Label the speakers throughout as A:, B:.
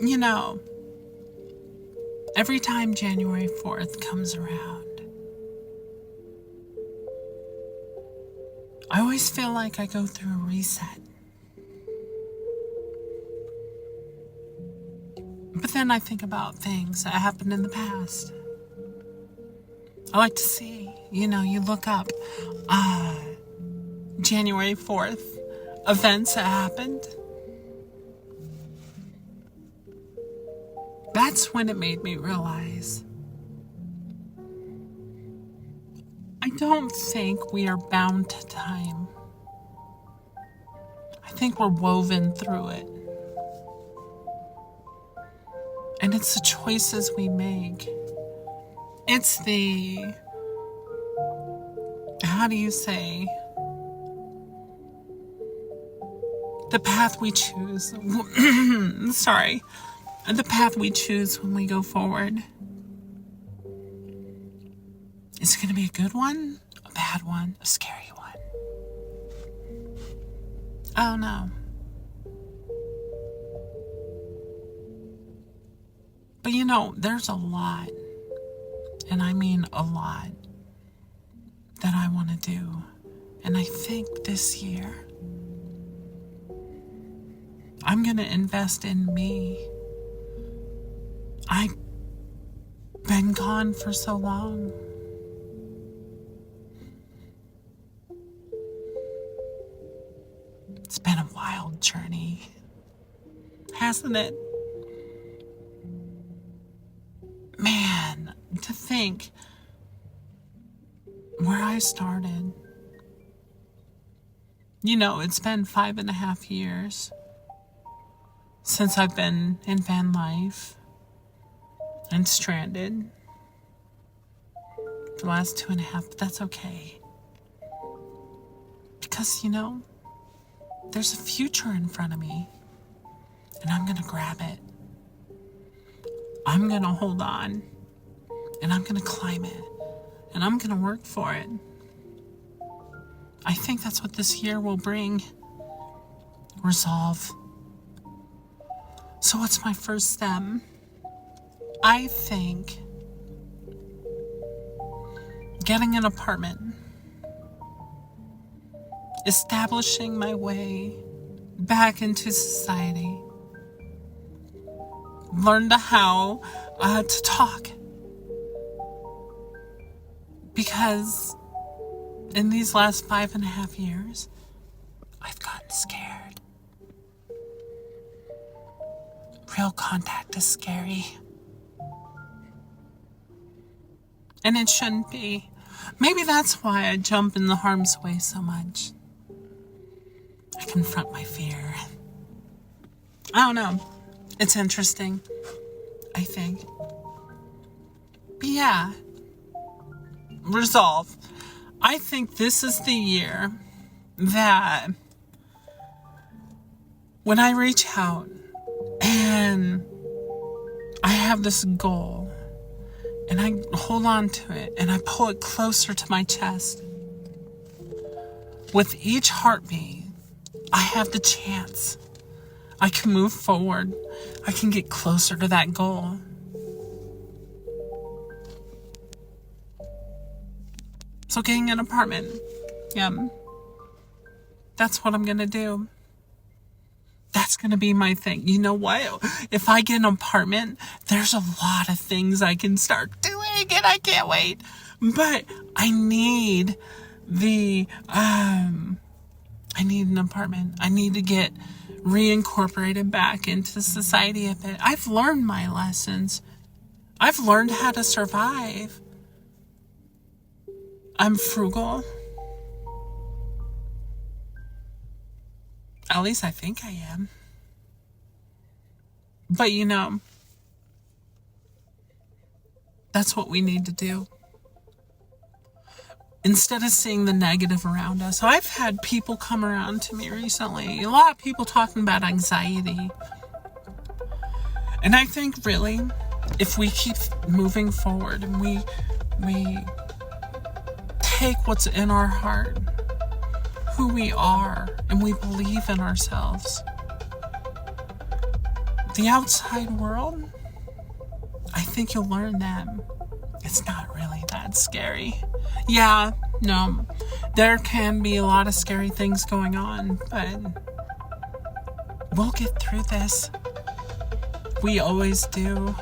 A: You know, every time January 4th comes around, I always feel like I go through a reset. But then I think about things that happened in the past. I like to see, you look up January 4th events that happened. That's when it made me realize I don't think we are bound to time. I think we're woven through it. And it's the choices we make. It's the, how do you say, the path we choose. Sorry. The path we choose when we go forward. Is it going to be a good one? A bad one? A scary one? I don't know. But there's a lot, and I mean a lot, that I want to do. And I think this year, I'm going to invest in me. I've been gone for so long. It's been a wild journey, hasn't it? Man, to think where I started. It's been 5.5 years since I've been in van life and stranded. The last 2.5, but that's okay. Because, there's a future in front of me, and I'm going to grab it. I'm going to hold on, and I'm going to climb it, and I'm going to work for it. I think that's what this year will bring. Resolve. So what's my first step? I think getting an apartment, establishing my way back into society, learn how to talk. Because in these last 5.5 years, I've gotten scared. Real contact is scary. And it shouldn't be. Maybe that's why I jump in the harm's way so much. I confront my fear. I don't know. It's interesting, I think. But yeah. Resolve. I think this is the year that when I reach out and I have this goal and I hold on to it and I pull it closer to my chest, with each heartbeat, I have the chance. I can move forward. I can get closer to that goal. So getting an apartment, that's what I'm going to do. That's going to be my thing. You know what? If I get an apartment, there's a lot of things I can start doing and I can't wait. But I need I need an apartment. I need to get reincorporated back into society a bit. I've learned my lessons. I've learned how to survive. I'm frugal. At least I think I am. But that's what we need to do. Instead of seeing the negative around us. So I've had people come around to me recently. A lot of people talking about anxiety. And I think really, if we keep moving forward and we take what's in our heart, who we are, and we believe in ourselves, the outside world, I think you'll learn that it's not really that scary. Yeah, no, there can be a lot of scary things going on, but we'll get through this. We always do.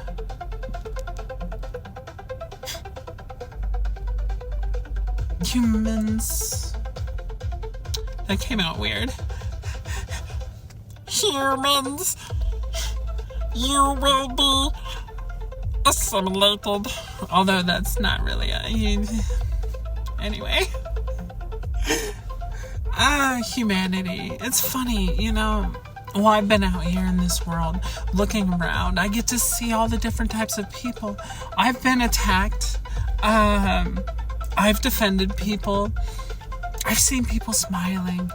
A: Humans. That came out weird. Humans, you will be assimilated. Although that's not really anyway. Humanity. It's funny, well, I've been out here in this world looking around. I get to see all the different types of people. I've been attacked. I've defended people. I've seen people smiling.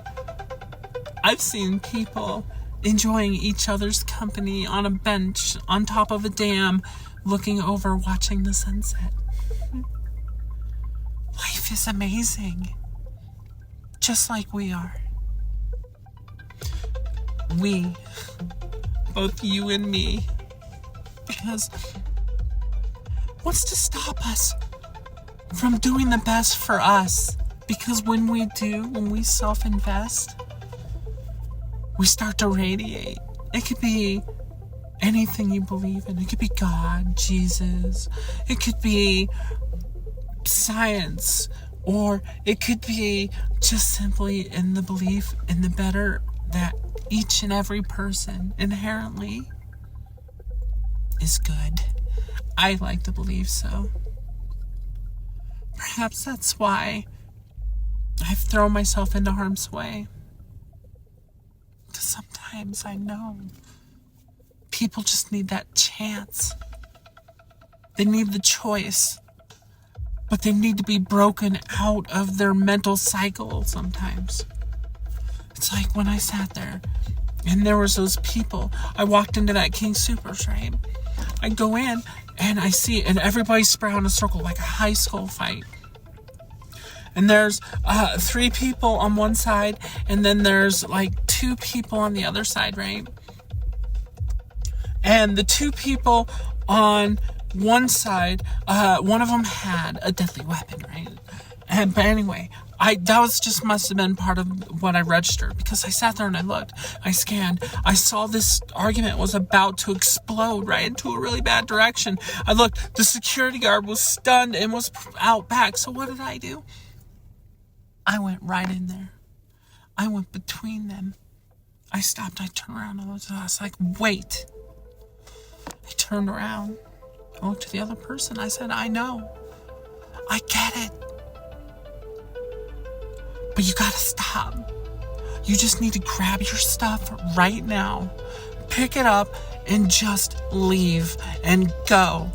A: I've seen people enjoying each other's company on a bench on top of a dam, looking over, watching the sunset. Life is amazing. Just like we are. We, both you and me. Because what's to stop us from doing the best for us? Because when we self-invest, we start to radiate. It could be anything you believe in. It could be God, Jesus. It could be science. Or it could be just simply in the belief in the better that each and every person inherently is good. I like to believe so. Perhaps that's why I've thrown myself into harm's way. Because sometimes I know people just need that chance. They need the choice. But they need to be broken out of their mental cycle sometimes. It's like when I sat there and there was those people. I walked into that King Soopers, right? I go in and I see, and everybody's spread out in a circle like a high school fight. And there's 3 people on one side, and then there's like 2 people on the other side, right? And the 2 people on one side, one of them had a deadly weapon, right? But anyway, that was just must have been part of what I registered, because I sat there and I looked, I scanned, I saw this argument was about to explode right into a really bad direction. I looked, the security guard was stunned and was out back. So what did I do? I went right in there. I went between them. I stopped, I turned around, I was like, wait. I turned around. I looked to the other person. I said, I know. I get it. But you gotta stop. You just need to grab your stuff right now. Pick it up and just leave and go.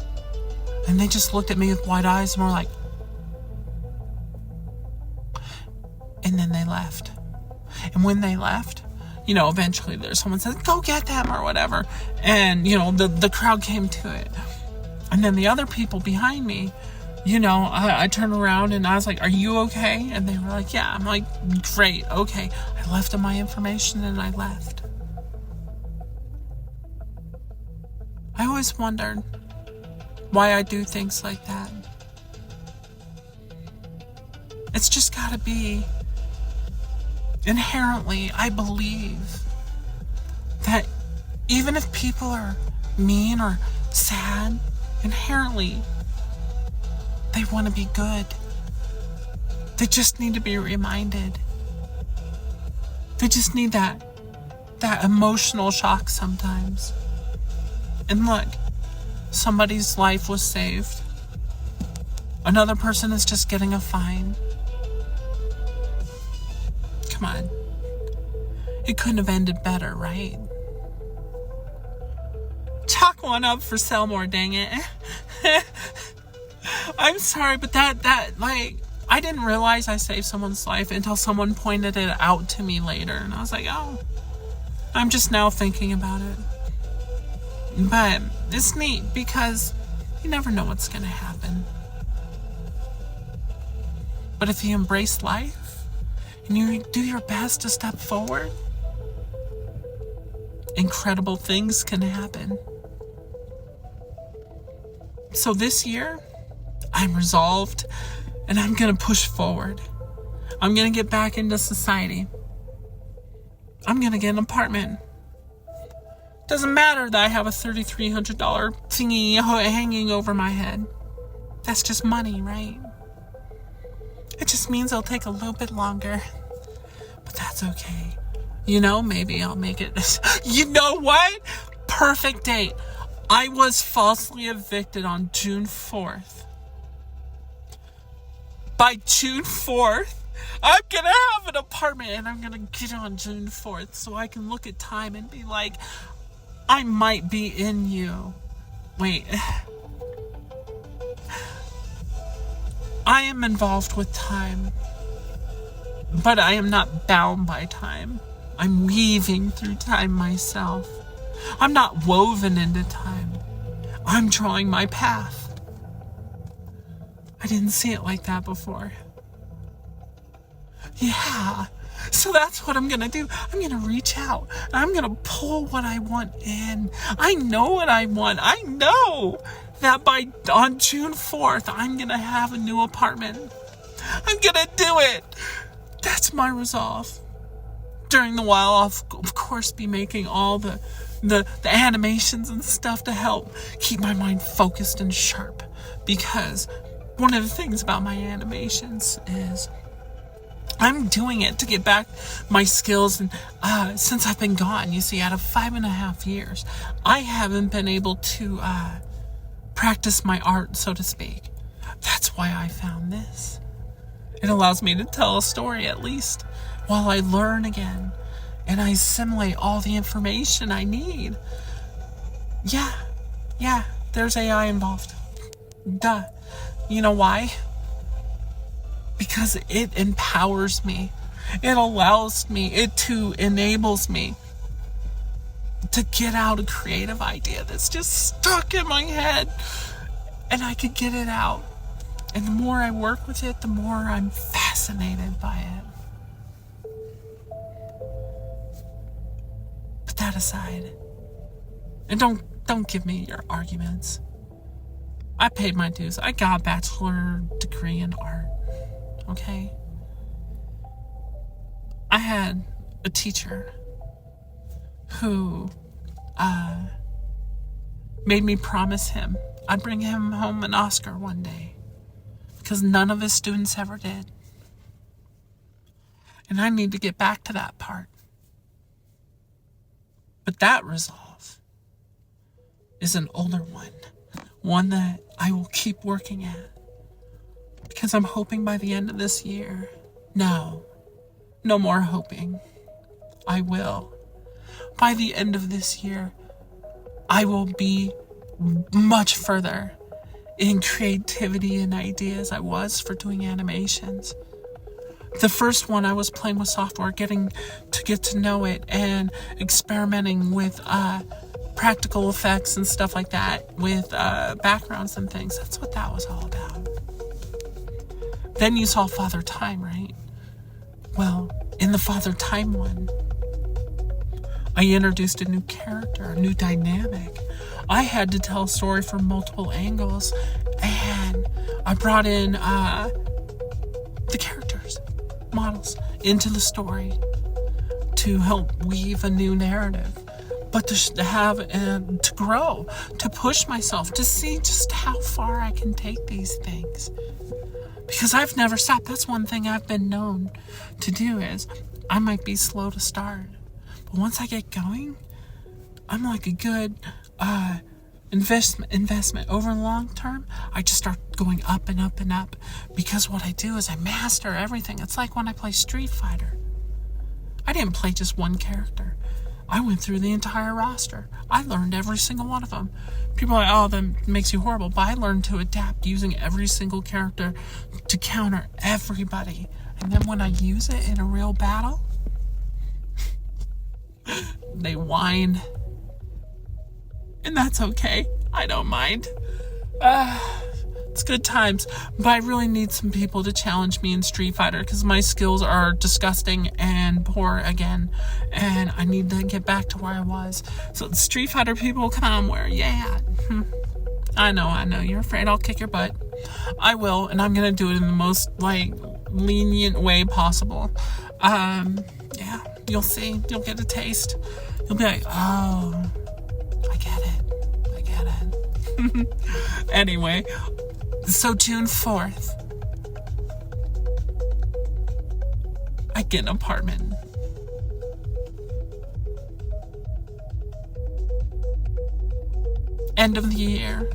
A: And they just looked at me with wide eyes and were like, and then they left. And when they left, eventually there's someone said, go get them or whatever. And, the crowd came to it. And then the other people behind me, I turned around and I was like, are you okay? And they were like, yeah. I'm like, great, okay. I left them my information and I left. I always wondered why I do things like that. It's just gotta be inherently, I believe that even if people are mean or sad, inherently, they want to be good. They just need to be reminded. They just need that emotional shock sometimes. And look, somebody's life was saved. Another person is just getting a fine. Come on. It couldn't have ended better, right? Chalk one up for Selmore, dang it. I'm sorry, but that I didn't realize I saved someone's life until someone pointed it out to me later. And I was like, oh, I'm just now thinking about it. But it's neat because you never know what's going to happen. But if you embrace life and you do your best to step forward, incredible things can happen. So this year, I'm resolved and I'm going to push forward. I'm going to get back into society. I'm going to get an apartment. Doesn't matter that I have a $3,300 thingy hanging over my head. That's just money, right? It just means it'll take a little bit longer. But that's okay. Maybe I'll make it. You know what? Perfect date. I was falsely evicted on June 4th. By June 4th, I'm going to have an apartment and I'm going to get it on June 4th so I can look at time and be like, I might be in you. Wait. I am involved with time, but I am not bound by time. I'm weaving through time myself. I'm not woven into time. I'm drawing my path. I didn't see it like that before. Yeah. So that's what I'm going to do. I'm going to reach out. I'm going to pull what I want in. I know what I want. I know that on June 4th, I'm going to have a new apartment. I'm going to do it. That's my resolve. During the while, I'll of course be making all the animations and stuff to help keep my mind focused and sharp. Because one of the things about my animations is I'm doing it to get back my skills. And since I've been gone, you see, out of 5.5 years, I haven't been able to practice my art, so to speak. That's why I found this. It allows me to tell a story, at least, while I learn again and I assimilate all the information I need. Yeah, there's AI involved. Duh. You know why? Because it empowers me. It allows me, it enables me to get out a creative idea that's just stuck in my head, and I could get it out. And the more I work with it, the more I'm fascinated by it. Put that aside. And don't give me your arguments. I paid my dues. I got a bachelor degree in art. Okay? I had a teacher who made me promise him I'd bring him home an Oscar one day, because none of his students ever did. And I need to get back to that part. But that resolve is an older one that I will keep working at, because I'm hoping by the end of this year. No more hoping. I will. By the end of this year, I will be much further in creativity and ideas I was for doing animations. The first one, I was playing with software, getting to know it and experimenting with practical effects and stuff like that, with backgrounds and things. That's what that was all about. Then you saw Father Time, right? Well, in the Father Time one, I introduced a new character, a new dynamic. I had to tell a story from multiple angles, and I brought in the characters, models, into the story to help weave a new narrative, but to have to grow, to push myself, to see just how far I can take these things. Because I've never stopped. That's one thing I've been known to do, is I might be slow to start, but once I get going, I'm like a good investment. Over the long term, I just start going up and up and up, because what I do is I master everything. It's like when I play Street Fighter. I didn't play just one character. I went through the entire roster. I learned every single one of them. People are like, oh, that makes you horrible. But I learned to adapt using every single character to counter everybody. And then when I use it in a real battle, they whine. And that's okay. I don't mind. It's good times. But I really need some people to challenge me in Street Fighter because my skills are disgusting and poor again. And I need to get back to where I was. So the Street Fighter people, come on, where are you at? I know. You're afraid I'll kick your butt. I will, and I'm going to do it in the most, lenient way possible. Yeah, you'll see. You'll get a taste. You'll be like, oh, I get it. Anyway, so June 4th, I get an apartment. End of the year.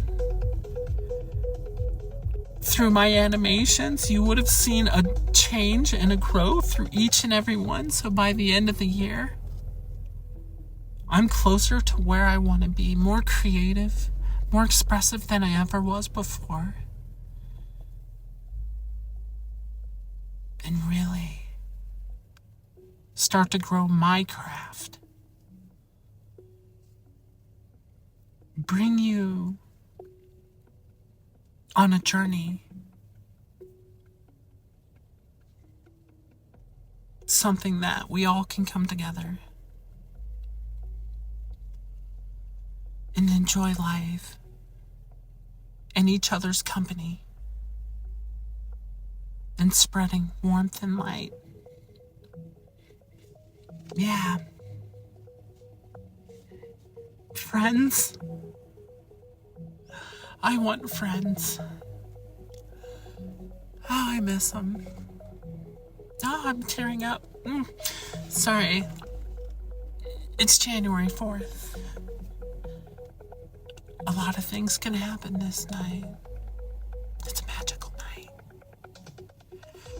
A: Through my animations, you would have seen a change and a growth through each and every one. So by the end of the year, I'm closer to where I want to be, more creative, more expressive than I ever was before. And really start to grow my craft. Bring you on a journey. Something that we all can come together and enjoy life and each other's company and spreading warmth and light. Yeah. Friends. I want friends. Oh, I miss them. Oh, I'm tearing up. Sorry. It's January 4th. A lot of things can happen this night. It's a magical night.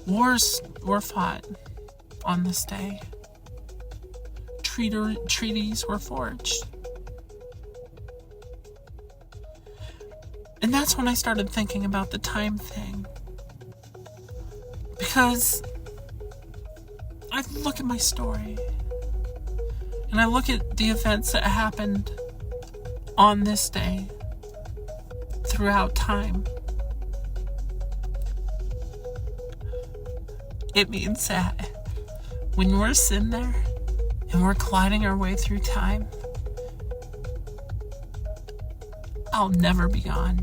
A: Wars were fought on this day. Treaties were forged. And that's when I started thinking about the time thing. Because I look at my story and I look at the events that happened on this day throughout time. It means that when we're sitting there and we're gliding our way through time, I'll never be gone.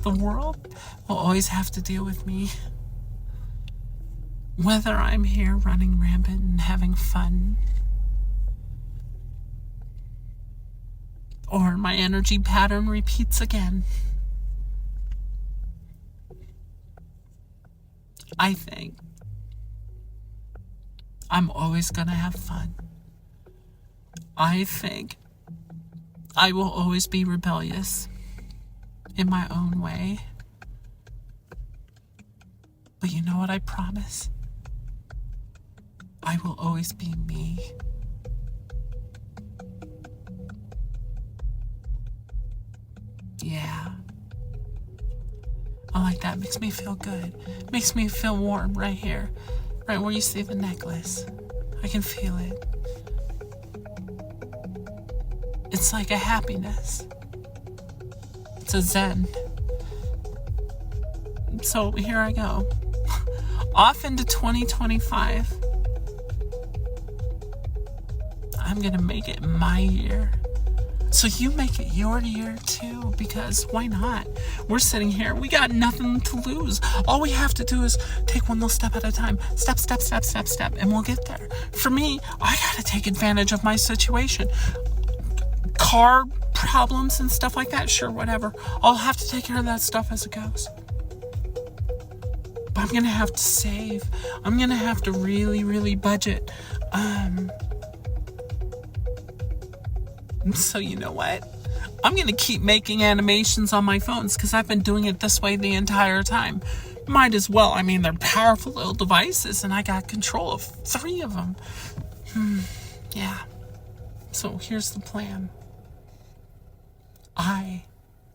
A: The world will always have to deal with me. Whether I'm here running rampant and having fun, or my energy pattern repeats again, I think I'm always gonna have fun. I think I will always be rebellious in my own way. But you know what I promise? I will always be me. Yeah. I like that. Makes me feel good. Makes me feel warm right here. Right where you see the necklace. I can feel it. It's like a happiness. It's a zen. So here I go. Off into 2025. I'm gonna make it my year. So you make it your year too, because why not? We're sitting here, we got nothing to lose. All we have to do is take one little step at a time. Step, and we'll get there. For me, I gotta take advantage of my situation. Car problems and stuff like that, sure, whatever. I'll have to take care of that stuff as it goes. But I'm gonna have to save. I'm gonna have to really budget. So you know what? I'm going to keep making animations on my phones because I've been doing it this way the entire time. Might as well. I mean, they're powerful little devices and I got control of 3 of them. Yeah. So here's the plan. I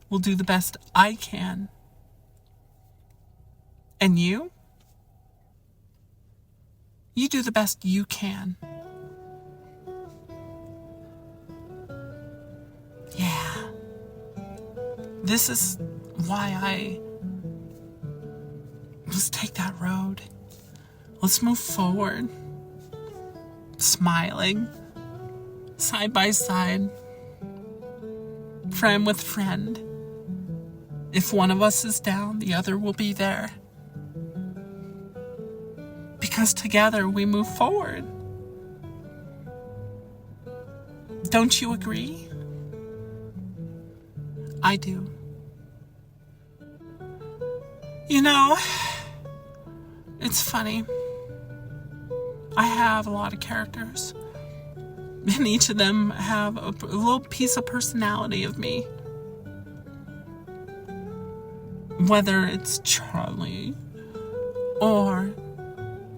A: will do the best I can. And you? You do the best you can. Yeah. This is why let's take that road. Let's move forward. Smiling. Side by side. Friend with friend. If one of us is down, the other will be there. Because together we move forward. Don't you agree? I do. You know, it's funny. I have a lot of characters. And each of them have a little piece of personality of me. Whether it's Charlie or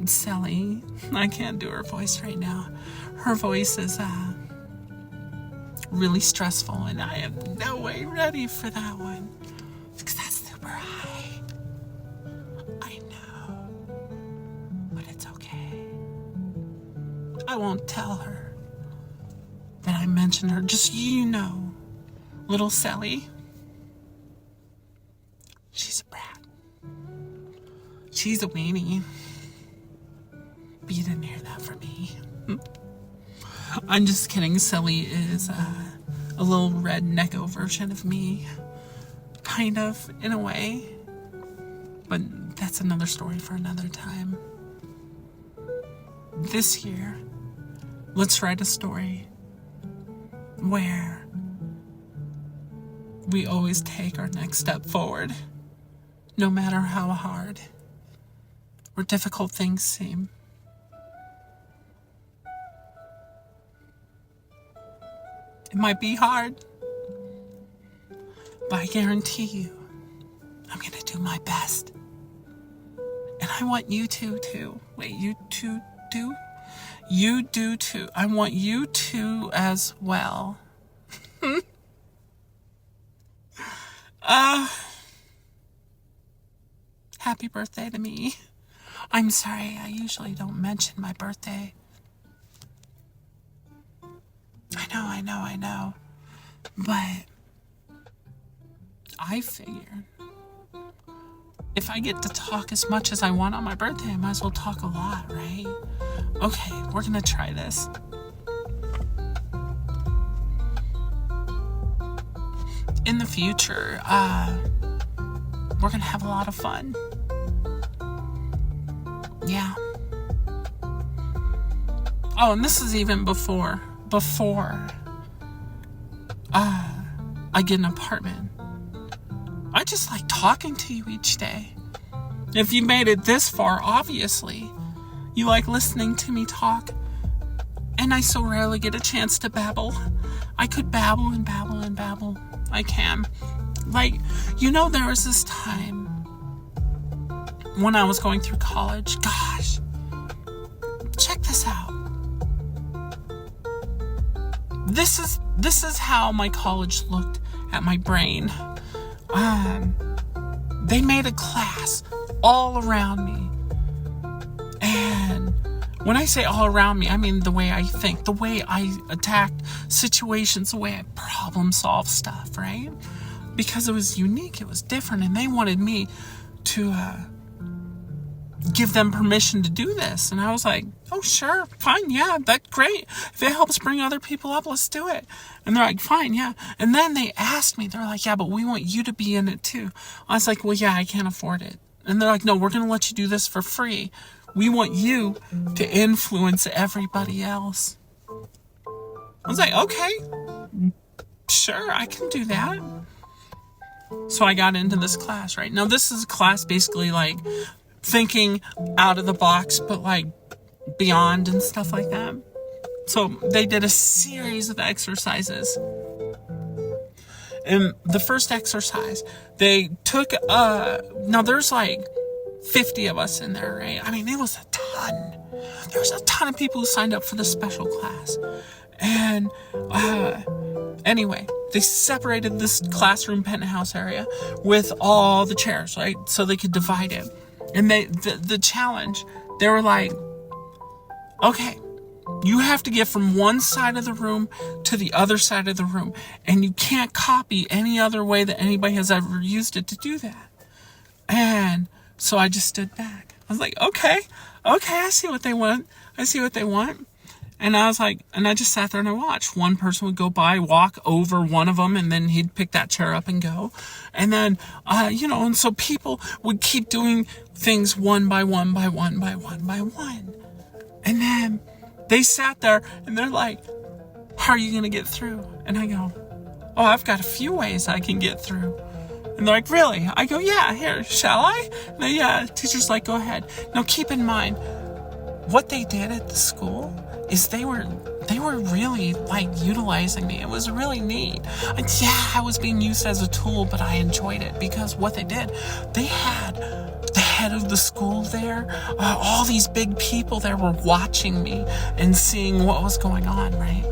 A: Sally. I can't do her voice right now. Her voice is really stressful, and I am no way ready for that one. Because that's super high. I know. But it's okay. I won't tell her that I mentioned her. Just you know, little Sally. She's a brat. She's a weenie. But you didn't hear that from me. I'm just kidding. Sally is a little rednecko version of me. Kind of, in a way. But that's another story for another time. This year, let's write a story where we always take our next step forward. No matter how hard or difficult things seem. It might be hard, but I guarantee you, I'm going to do my best. And I want you to too. Wait, you two do? You do too. I want you to as well. Happy birthday to me. I'm sorry, I usually don't mention my birthday. I know. But I figured if I get to talk as much as I want on my birthday, I might as well talk a lot, right? Okay, we're gonna try this. In the future, we're gonna have a lot of fun. Yeah. Oh, and this is even before I get an apartment. I just like talking to you each day. If you made it this far, obviously, you like listening to me talk. And I so rarely get a chance to babble. I could babble and babble and babble. I can. Like, you know, there was this time when I was going through college. Gosh, check this out. This is how my college looked at my brain. They made a class all around me. And when I say all around me, I mean the way I think, the way I attack situations, the way I problem solve stuff, right? Because it was unique, it was different, and they wanted me to give them permission to do this. And I was like, oh, sure, fine, yeah, that's great. If it helps bring other people up, let's do it. And they're like, fine, yeah. And then they asked me, they're like, yeah, but we want you to be in it too. I was like, well, yeah, I can't afford it. And they're like, no, we're going to let you do this for free. We want you to influence everybody else. I was like, okay, sure, I can do that. So I got into this class, right? Now, this is a class basically like thinking out of the box, but like beyond and stuff like that. So they did a series of exercises. And the first exercise, they took, now there's like 50 of us in there, right? I mean, it was a ton. There was a ton of people who signed up for this special class. And anyway, they separated this classroom penthouse area with all the chairs, right? So they could divide it. And the challenge, they were like, okay, You have to get from one side of the room to the other side of the room. And you can't copy any other way that anybody has ever used it to do that. And so I just stood back. I was like, okay, I see what they want. And I was like, and I just sat there and I watched. One person would go by, walk over one of them, and then he'd pick that chair up and go. And then, and so people would keep doing things one by one by one by one by one. And then they sat there and they're like, how are you going to get through? And I go, oh, I've got a few ways I can get through. And they're like, really? I go, yeah, here, shall I? And they, yeah, teacher's like, go ahead. Now keep in mind, what they did at the school is they were really like utilizing me. It was really neat. And yeah, I was being used as a tool, but I enjoyed it because what they did, they had the head of the school there, all these big people there were watching me and seeing what was going on, right?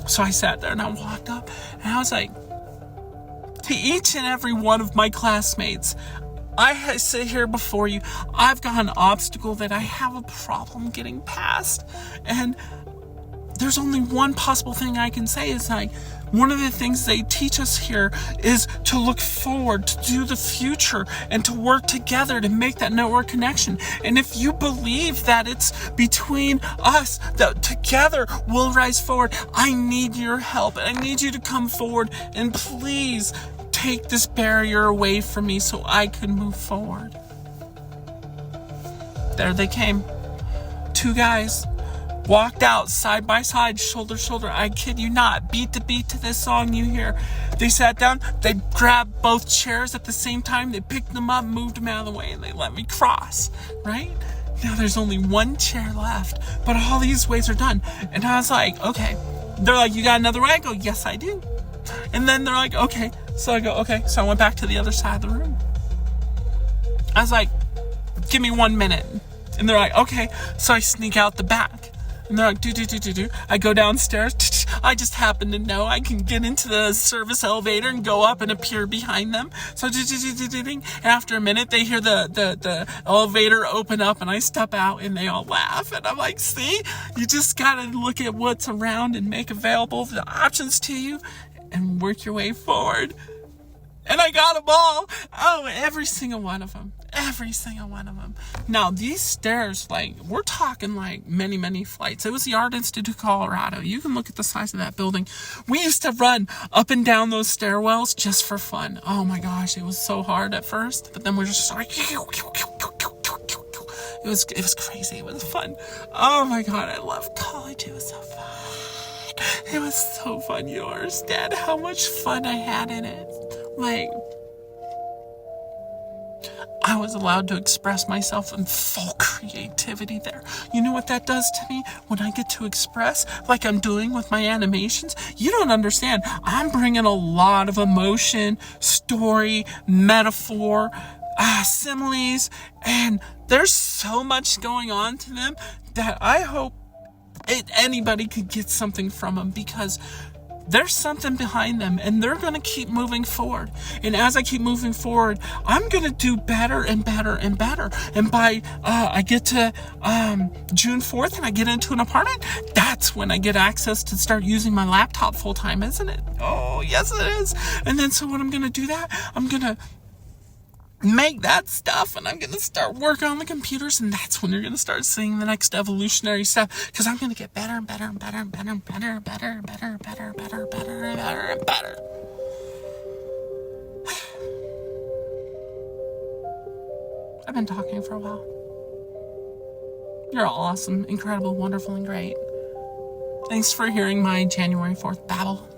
A: So I sat there and I walked up and I was like, to each and every one of my classmates, I sit here before you, I've got an obstacle that I have a problem getting past. And there's only one possible thing I can say is like, one of the things they teach us here is to look forward, to do the future, and to work together to make that network connection. And if you believe that it's between us, that together we'll rise forward, I need your help. I need you to come forward and please take this barrier away from me so I can move forward. There they came. 2 guys. Walked out side by side, shoulder to shoulder. I kid you not, beat to beat to this song you hear. They sat down, they grabbed both chairs at the same time, they picked them up, moved them out of the way, and they let me cross, right? Now there's only 1 chair left, but all these ways are done. And I was like, okay. They're like, you got another way? I go, yes, I do. And then they're like, okay. So I go, okay. So I went back to the other side of the room. I was like, give me 1 minute. And they're like, okay. So I sneak out the back. And they're like, do. I go downstairs. I just happen to know I can get into the service elevator and go up and appear behind them. So and after a minute, they hear the elevator open up and I step out and they all laugh. And I'm like, see, you just got to look at what's around and make available the options to you and work your way forward. And I got them all. Oh, every single one of them. Now, these stairs, like, we're talking like many, many flights. It was the Art Institute of Colorado. You can look at the size of that building. We used to run up and down those stairwells just for fun. Oh my gosh, it was so hard at first. But then we're just like, it was crazy. It was fun. Oh my God, I love college. It was so fun. It was so fun. You don't understand how much fun I had in it. Like, I was allowed to express myself in full creativity there. You know what that does to me when I get to express like I'm doing with my animations? You don't understand. I'm bringing a lot of emotion, story, metaphor, similes, and there's so much going on to them that I hope anybody could get something from them because there's something behind them and they're going to keep moving forward. And as I keep moving forward, I'm going to do better and better and better. And by I get to June 4th and I get into an apartment, that's when I get access to start using my laptop full time, isn't it? Oh, yes it is. And then so when I'm going to do that, I'm going to make that stuff and I'm going to start working on the computers, and that's when you're going to start seeing the next evolutionary step, because I'm going to get better and better and better and better and better and better and better and better and better and better and better and better. I've been talking for a while. You're all awesome, incredible, wonderful, and great. Thanks for hearing my January 4th babble.